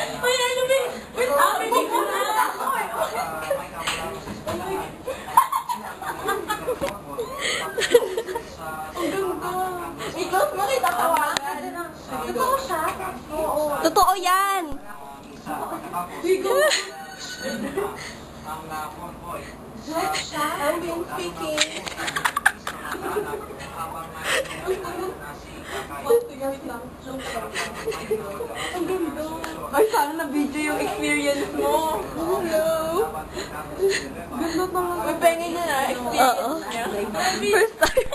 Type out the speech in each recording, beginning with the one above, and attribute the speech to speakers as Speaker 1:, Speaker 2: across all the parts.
Speaker 1: Uy, ano ba? Wait, may ko na. Ang ganda. Ikaw, makita tawagan. Totoo siya? Oo.
Speaker 2: Totoo yan!
Speaker 1: Ikaw. Joke siya? I'm being speaking. Wait lang. Ang ganda. Ay, sana na-video yung experience mo. Hello. Ganda talaga. May pengen niya na experience
Speaker 2: Oo.
Speaker 1: niya.
Speaker 2: First time.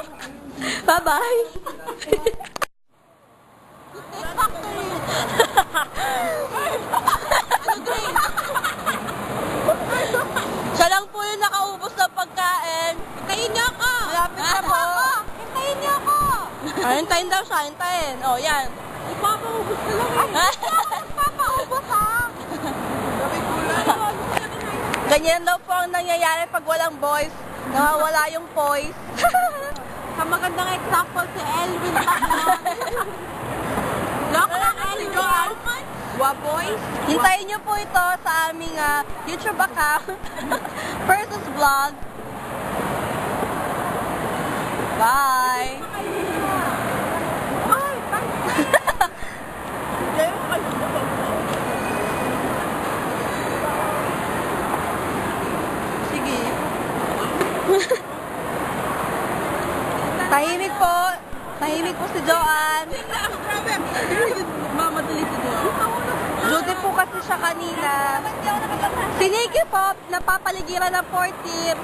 Speaker 2: Bye-bye! Siya lang po yung nakaubos ng pagkain. Hintayin niyo ako! Malapit na po. Hintayin niyo ako! Hintayin daw siya, hintayin. O, yan.
Speaker 1: Ipapaubos ka lang eh.
Speaker 2: Papaubos ha! Ganyan daw po ang nangyayari pag walang boys. Nawawala yung poise.
Speaker 1: Sa magandang example si Elwin Tacman. Loko lang Elwin. Waboy.
Speaker 2: Hintayin niyo po ito sa aming YouTube account. Versus vlog. Bye! Sige. Tahimik po. Tahimik po si Joanne.
Speaker 1: Mamadali si Joanne.
Speaker 2: Duty po kasi siya kanina. Si Nikki po, napapaligiran ng 4-tip.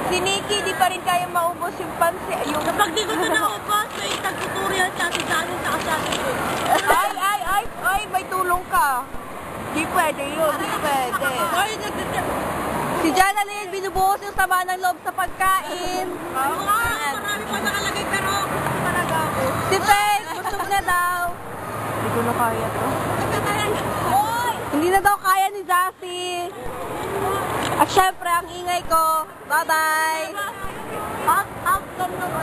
Speaker 2: Si Nikki, di pa rin kaya maubos yung pansi.
Speaker 1: Kapag di ko na naubos, may tag-tutorial siya si Johnny sa kasyasin ko.
Speaker 2: Ay, may tulong ka. Di pwede yun, di pwede.
Speaker 1: Ay, nagdadya.
Speaker 2: Si Jana Lynn, binubuhos yung sama ng loob sa pagkain.
Speaker 1: Oo nga, marami pa nakalagay pero talaga ako.
Speaker 2: Si Faith, busog na daw. Hindi ko na kaya to.
Speaker 1: Hoy!
Speaker 2: Hindi na daw kaya ni Jassy. At syempre, ang ingay ko. Bye-bye!
Speaker 1: Out lang ng